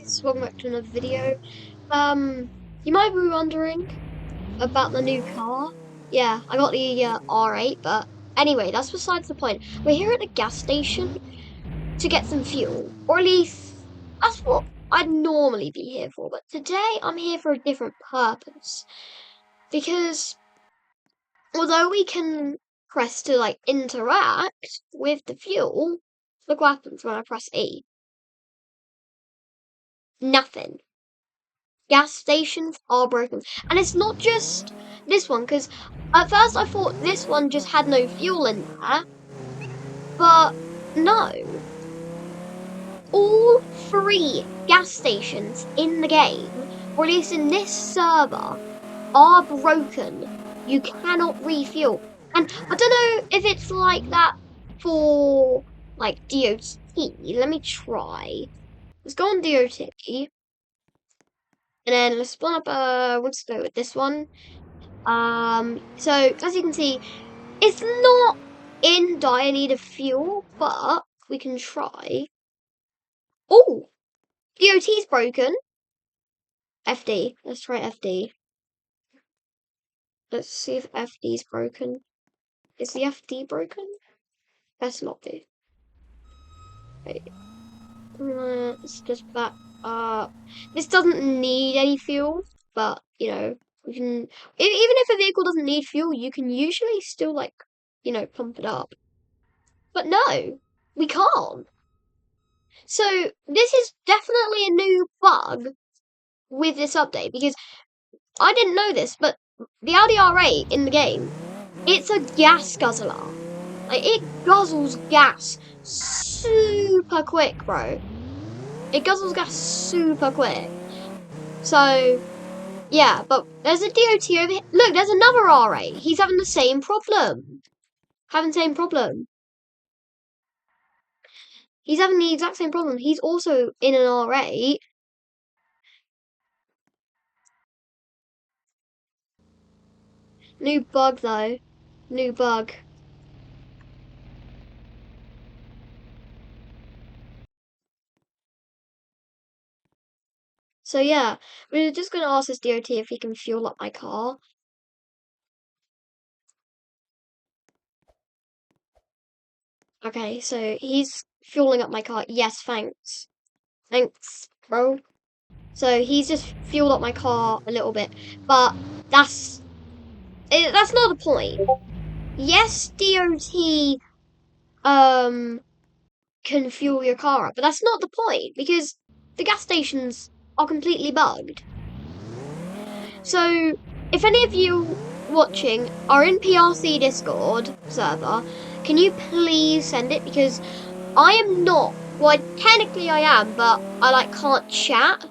guys, welcome back to another video. You might be wondering about the new car. Yeah, I got the R8, but anyway, that's besides the point. We're here at the gas station to get some fuel, or at least that's what I'd normally be here for. But today I'm here for a different purpose because although we can press to like interact with the fuel, look what happens when I press E. Nothing. Gas stations are broken. And it's not just this one, because at first I thought this one just had no fuel in there. But no. All three gas stations in the game, or at least in this server, are broken. You cannot refuel. And I don't know if it's like that for like DOT. Let me try. Let's go on DOT. And then let's spawn up let's go with this one. So as you can see, it's not in dire need of fuel, but we can try. Oh, DOT's broken. FD. Let's try FD. Let's see if FD's broken. Is the FD broken? Best not be. Wait. Let's just back up. This doesn't need any fuel, but you know, we can. Even if a vehicle doesn't need fuel, you can usually still like, you know, pump it up. But no, we can't. So this is definitely a new bug with this update because I didn't know this, but the Audi R8 in the game, it's a gas guzzler. Like it guzzles gas super quick, bro. It guzzles gas super quick. So yeah, but there's a DOT over here. Look, there's another R8. He's having the same problem. He's having the exact same problem. He's also in an R8. New bug though. New bug. So yeah, we're just gonna ask this DOT if he can fuel up my car. Okay, so he's fueling up my car. Yes, thanks. Thanks, bro. So he's just fueled up my car a little bit, but that's not the point. Yes, DOT can fuel your car up, but that's not the point because the gas stations are completely bugged. So if any of you watching are in PRC Discord server, can you please send it, because I am not, well technically I am, but I like can't chat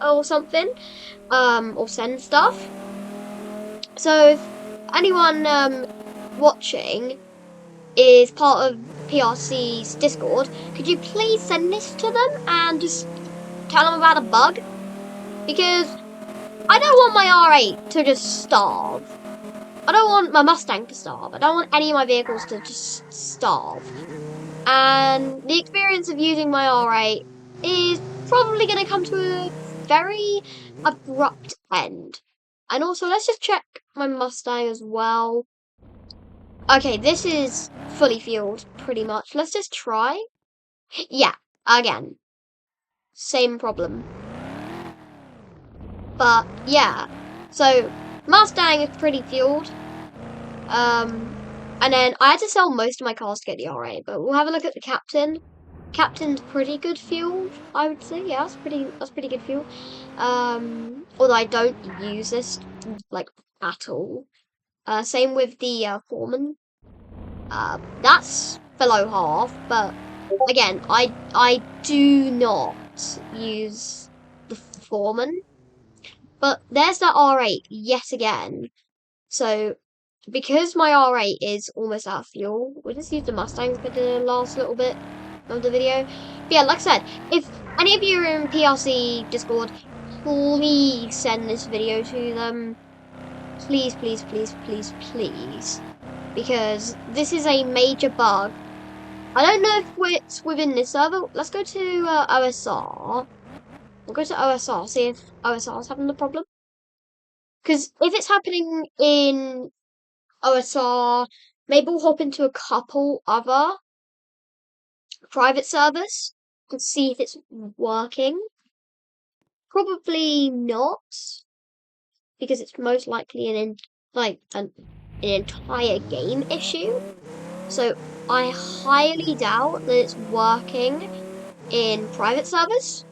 or something, or send stuff. So if anyone watching is part of PRC's Discord, could you please send this to them and just tell them about a bug? Because I don't want my R8 to just starve. I don't want my Mustang to starve. I don't want any of my vehicles to just starve. And the experience of using my R8 is probably going to come to a very abrupt end. And also, let's just check my Mustang as well. Okay, this is fully fueled, pretty much. Let's just try. Yeah, again. Same problem. But, yeah. So, Mustang is pretty fueled. And then I had to sell most of my cars to get the R8, but we'll have a look at the Captain. Captain's pretty good fuel, I would say. Yeah, that's pretty good fuel. Although I don't use this like at all. Same with the Foreman. That's below half, but again, I do not use the Foreman. But there's that R8 yet again. So because my R8 is almost out of fuel, we'll just use the Mustangs for the last little bit of the video. But yeah, like I said, if any of you are in PRC Discord, please send this video to them. Please, please, please, please, please. Because this is a major bug. I don't know if it's within this server. Let's go to OSR. We'll go to OSR, see if OSR is having the problem. Because if it's happening in OSR, maybe we'll hop into a couple other private servers to see if it's working. Probably not, because it's most likely an entire game issue. So I highly doubt that it's working in private servers,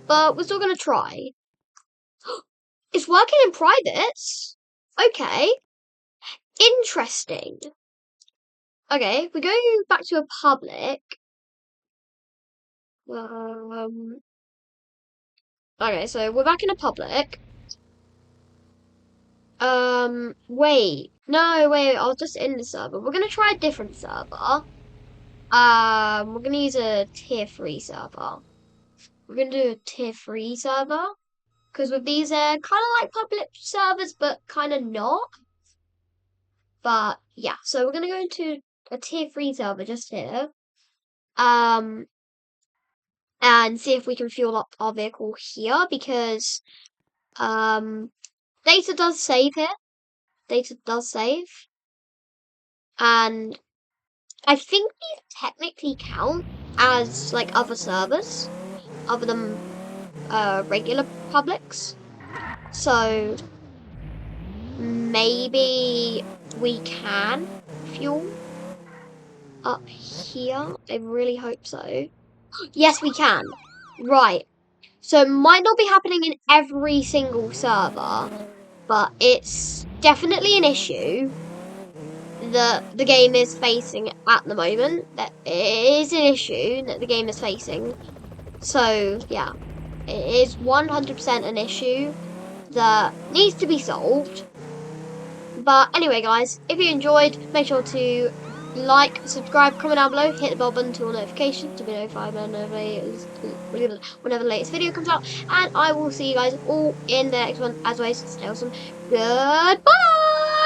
but we're still gonna try. It's working in private. Okay, interesting. Okay, we go back to a public. Okay, so we're back in a public. Wait. No, wait, I was just in the server. We're gonna try a different server. We're gonna use a tier 3 server. We're gonna do a tier 3 server. Because with these, they're kind of like public servers, but kind of not. But, yeah, so we're gonna go into a tier 3 server just here. And see if we can fuel up our vehicle here, because, data does save here. Data does save. And I think these technically count as like other servers other than regular publics. So maybe we can fuel up here. I really hope so. Yes, we can. Right. So it might not be happening in every single server, but it's definitely an issue that the game is facing at the moment. That is an issue that the game is facing. So, yeah, it is 100% an issue that needs to be solved. But anyway, guys, if you enjoyed, make sure to like, subscribe, comment down below, hit the bell button to all notifications to be notified whenever the latest video comes out. And I will see you guys all in the next one. As always, stay awesome. Goodbye!